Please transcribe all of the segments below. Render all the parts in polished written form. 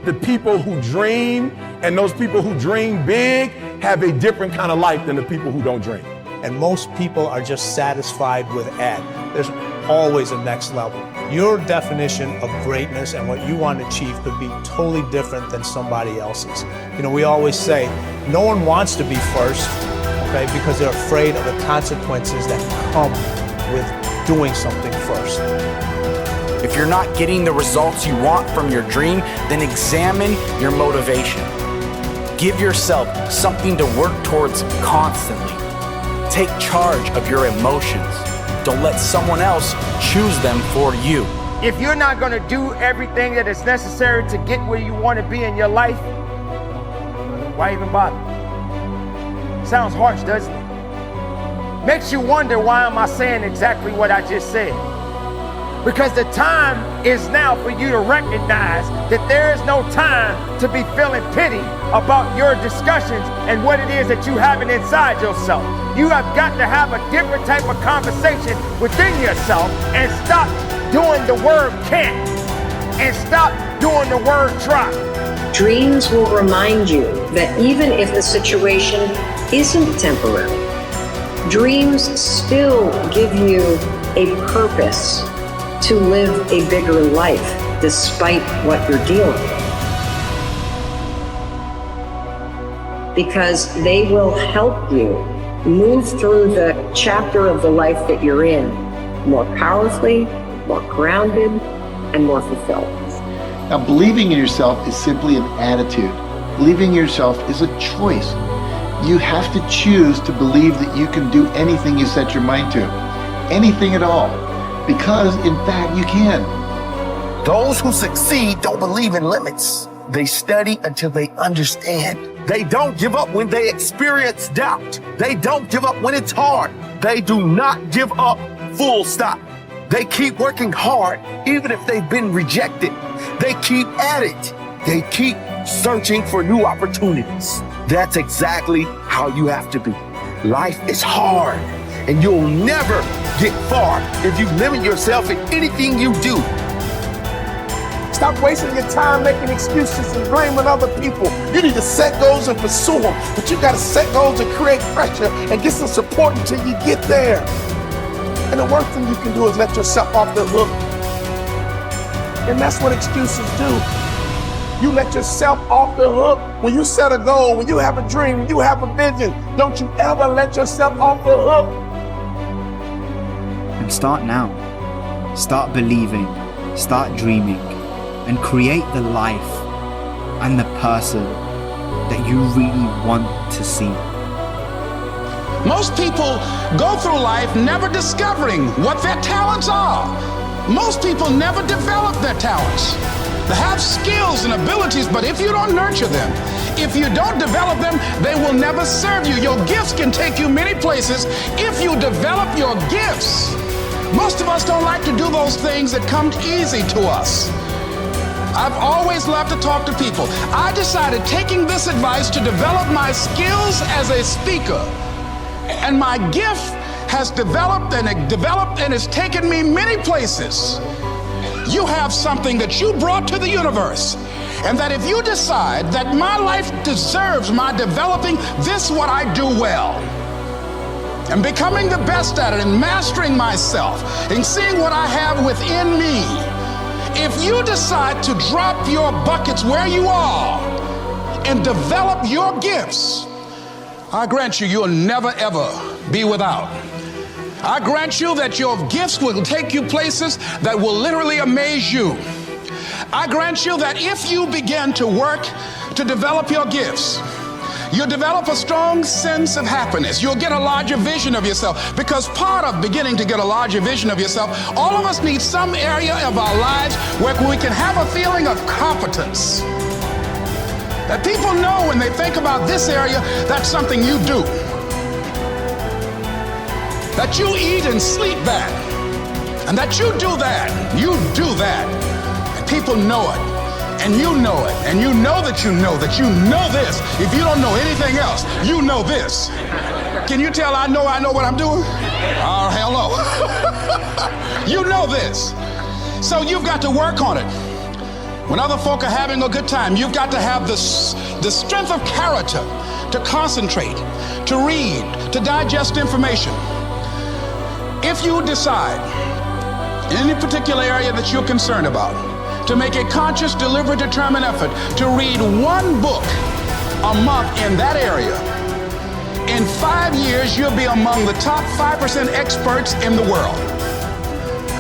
the people who dream and those people who dream big have a different kind of life than the people who don't dream. And most people are just satisfied with Ed. There's always a next level. Your definition of greatness and what you want to achieve could be totally different than somebody else's. You know, we always say, no one wants to be first, okay, because they're afraid of the consequences that come with doing something first. If you're not getting the results you want from your dream, then examine your motivation. Give yourself something to work towards constantly. Take charge of your emotions. Don't let someone else choose them for you. If you're not going to do everything that is necessary to get where you want to be in your life, why even bother? Sounds harsh, doesn't it? Makes you wonder, why am I saying exactly what I just said? Because the time is now for you to recognize that there is no time to be feeling pity about your discussions and what it is that you having inside yourself. You have got to have a different type of conversation within yourself and stop doing the word can't and stop doing the word try. Dreams will remind you that even if the situation isn't temporary, dreams still give you a purpose to live a bigger life despite what you're dealing with. Because they will help you move through the chapter of the life that you're in more powerfully, more grounded, and more fulfilled. Now, believing in yourself is simply an attitude. Believing in yourself is a choice. You have to choose to believe that you can do anything you set your mind to. Anything at all. Because, in fact, you can. Those who succeed don't believe in limits. They study until they understand. They don't give up when they experience doubt. They don't give up when it's hard. They do not give up, full stop. They keep working hard, even if they've been rejected. They keep at it. They keep searching for new opportunities. That's exactly how you have to be. Life is hard, and you'll never get far if you limit yourself in anything you do. Stop wasting your time making excuses and blaming other people. You need to set goals and pursue them, but you gotta set goals and create pressure and get some support until you get there. And the worst thing you can do is let yourself off the hook. And that's what excuses do. You let yourself off the hook. When you set a goal, when you have a dream, when you have a vision, don't you ever let yourself off the hook. And start now. Start believing, start dreaming, and create the life and the person that you really want to see. Most people go through life never discovering what their talents are. Most people never develop their talents. They have skills and abilities, but if you don't nurture them, if you don't develop them, they will never serve you. Your gifts can take you many places if you develop your gifts. Most of us don't like to do those things that come easy to us. I've always loved to talk to people. I decided, taking this advice, to develop my skills as a speaker. And my gift has developed and it's taken me many places. You have something that you brought to the universe. And that if you decide that my life deserves my developing this, what I do well, and becoming the best at it, and mastering myself, and seeing what I have within me, if you decide to drop your buckets where you are and develop your gifts, I grant you, you'll never ever be without. I grant you that your gifts will take you places that will literally amaze you. I grant you that if you begin to work to develop your gifts, you'll develop a strong sense of happiness. You'll get a larger vision of yourself, because part of beginning to get a larger vision of yourself, all of us need some area of our lives where we can have a feeling of competence. That people know when they think about this area, that's something you do. That you eat and sleep that. And that you do that. You do that. And people know it. And you know it, and you know that you know this. If you don't know anything else, you know this. Can you tell I know what I'm doing? Oh, hell no. You know this. So you've got to work on it. When other folk are having a good time, you've got to have the strength of character to concentrate, to read, to digest information. If you decide in any particular area that you're concerned about, to make a conscious, deliberate, determined effort to read one book a month in that area, in 5 years, you'll be among the top 5% experts in the world.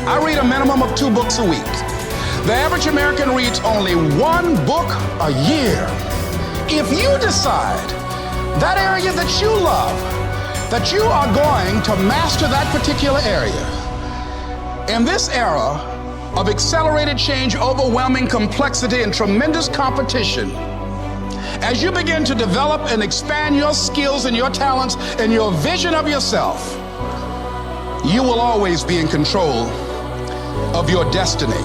I read a minimum of 2 books a week. The average American reads only 1 book a year. If you decide that area that you love, that you are going to master that particular area, in this era of accelerated change, overwhelming complexity, and tremendous competition, as you begin to develop and expand your skills and your talents and your vision of yourself, you will always be in control of your destiny.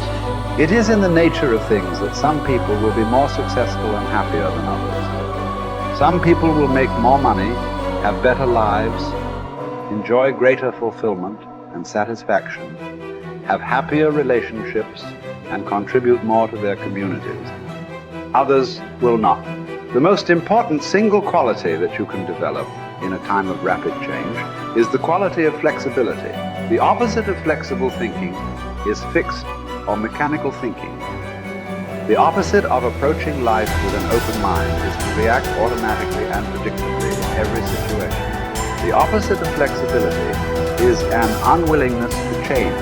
It is in the nature of things that some people will be more successful and happier than others. Some people will make more money, have better lives, enjoy greater fulfillment and satisfaction, have happier relationships, and contribute more to their communities. Others will not. The most important single quality that you can develop in a time of rapid change is the quality of flexibility. The opposite of flexible thinking is fixed or mechanical thinking. The opposite of approaching life with an open mind is to react automatically and predictably in every situation. The opposite of flexibility is an unwillingness to change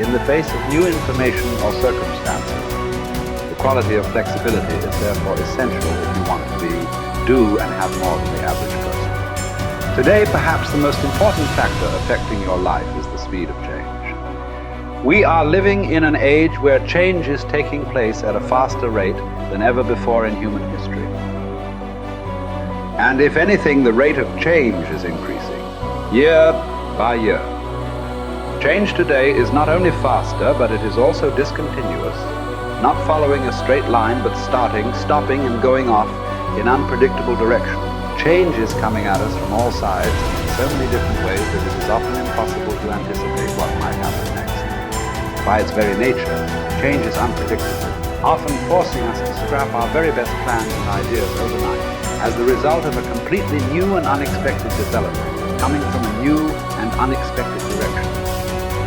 in the face of new information or circumstances. The quality of flexibility is therefore essential if you want to do and have more than the average person. Today, perhaps the most important factor affecting your life is the speed of change. We are living in an age where change is taking place at a faster rate than ever before in human history. And if anything, the rate of change is increasing, year by year. Change today is not only faster, but it is also discontinuous, not following a straight line, but starting, stopping, and going off in unpredictable direction. Change is coming at us from all sides in so many different ways that it is often impossible to anticipate what might happen next. By its very nature, change is unpredictable, often forcing us to scrap our very best plans and ideas overnight as the result of a completely new and unexpected development coming from a new and unexpected direction.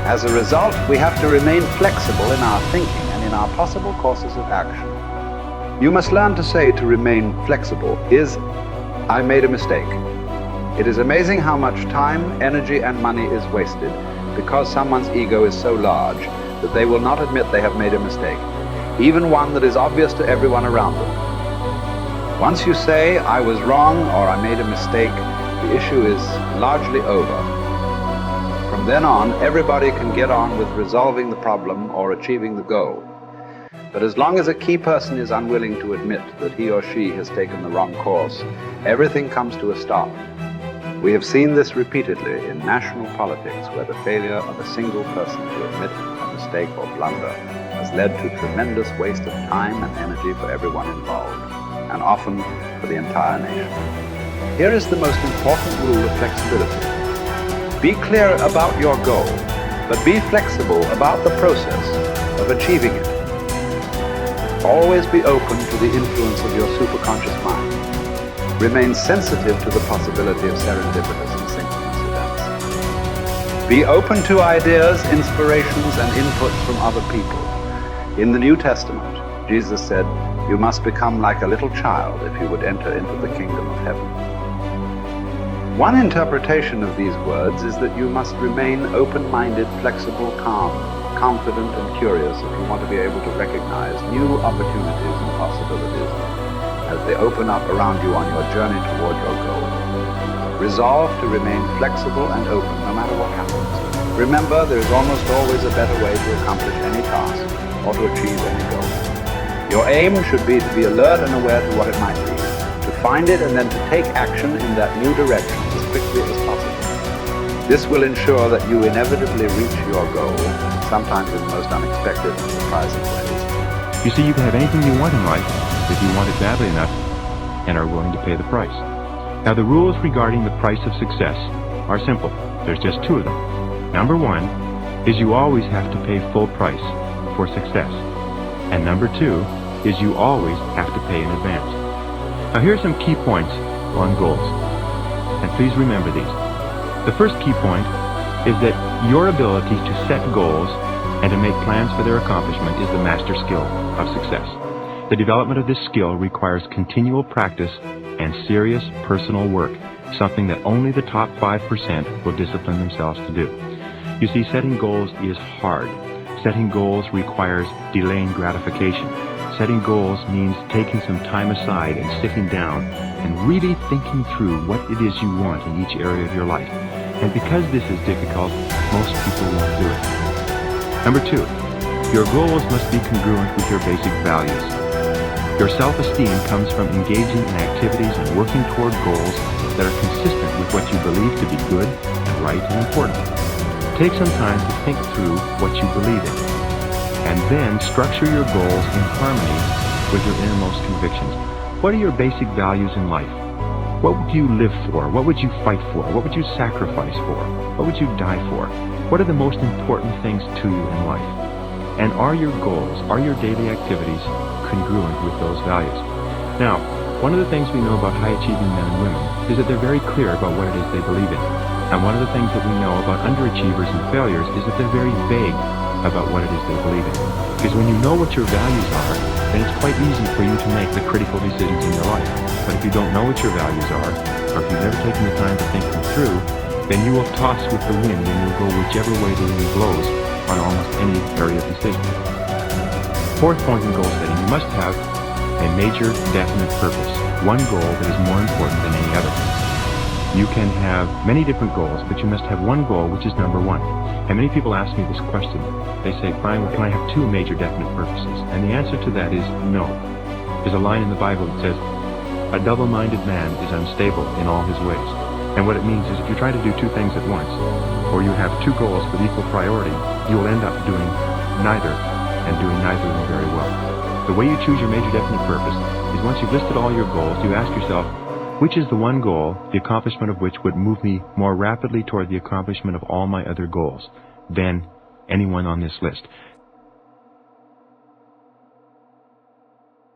As a result, we have to remain flexible in our thinking and in our possible courses of action. You must learn to say to remain flexible is, I made a mistake. It is amazing how much time, energy, and money is wasted because someone's ego is so large that they will not admit they have made a mistake, even one that is obvious to everyone around them. Once you say, I was wrong or I made a mistake, the issue is largely over. From then on, everybody can get on with resolving the problem or achieving the goal. But as long as a key person is unwilling to admit that he or she has taken the wrong course, everything comes to a stop. We have seen this repeatedly in national politics, where the failure of a single person to admit a mistake or blunder has led to tremendous waste of time and energy for everyone involved, and often for the entire nation. Here is the most important rule of flexibility. Be clear about your goal, but be flexible about the process of achieving it. Always be open to the influence of your superconscious mind. Remain sensitive to the possibility of serendipitous and synchronous events. Be open to ideas, inspirations, and inputs from other people. In the New Testament, Jesus said, "You must become like a little child if you would enter into the kingdom of heaven." One interpretation of these words is that you must remain open-minded, flexible, calm, confident, and curious if you want to be able to recognize new opportunities and possibilities as they open up around you on your journey toward your goal. Resolve to remain flexible and open no matter what happens. Remember, there is almost always a better way to accomplish any task or to achieve any goal. Your aim should be to be alert and aware to what it might be, to find it and then to take action in that new direction as quickly as possible. This will ensure that you inevitably reach your goal, sometimes in the most unexpected and surprising ways. You see, you can have anything you want in life if you want it badly enough and are willing to pay the price. Now, the rules regarding the price of success are simple. There's just 2 of them. Number 1 is you always have to pay full price for success. And number 2 is you always have to pay in advance. Now here are some key points on goals, and please remember these. The first key point is that your ability to set goals and to make plans for their accomplishment is the master skill of success. The development of this skill requires continual practice and serious personal work, something that only the top 5% will discipline themselves to do. You see, setting goals is hard. Setting goals requires delaying gratification. Setting goals means taking some time aside and sitting down and really thinking through what it is you want in each area of your life. And because this is difficult, most people won't do it. Number 2, your goals must be congruent with your basic values. Your self-esteem comes from engaging in activities and working toward goals that are consistent with what you believe to be good and right and important. Take some time to think through what you believe in, and then structure your goals in harmony with your innermost convictions. What are your basic values in life? What would you live for? What would you fight for? What would you sacrifice for? What would you die for? What are the most important things to you in life? And are your goals, are your daily activities congruent with those values? Now, one of the things we know about high-achieving men and women is that they're very clear about what it is they believe in. And one of the things that we know about underachievers and failures is that they're very vague about what it is they believe in. Because when you know what your values are, then it's quite easy for you to make the critical decisions in your life. But if you don't know what your values are, or if you've never taken the time to think them through, then you will toss with the wind and you'll go whichever way the wind blows on almost any area of decision. Fourth point in goal setting, you must have a major, definite purpose. One goal that is more important than any other. You can have many different goals, but you must have one goal which is number one. And many people ask me this question. They say, Brian, well, can I have two major definite purposes? And the answer to that is no. There's a line in the Bible that says, a double-minded man is unstable in all his ways. And what it means is if you try to do two things at once, or you have two goals with equal priority, you will end up doing neither, and doing neither of them very well. The way you choose your major definite purpose is once you've listed all your goals, you ask yourself, which is the one goal, the accomplishment of which would move me more rapidly toward the accomplishment of all my other goals than anyone on this list?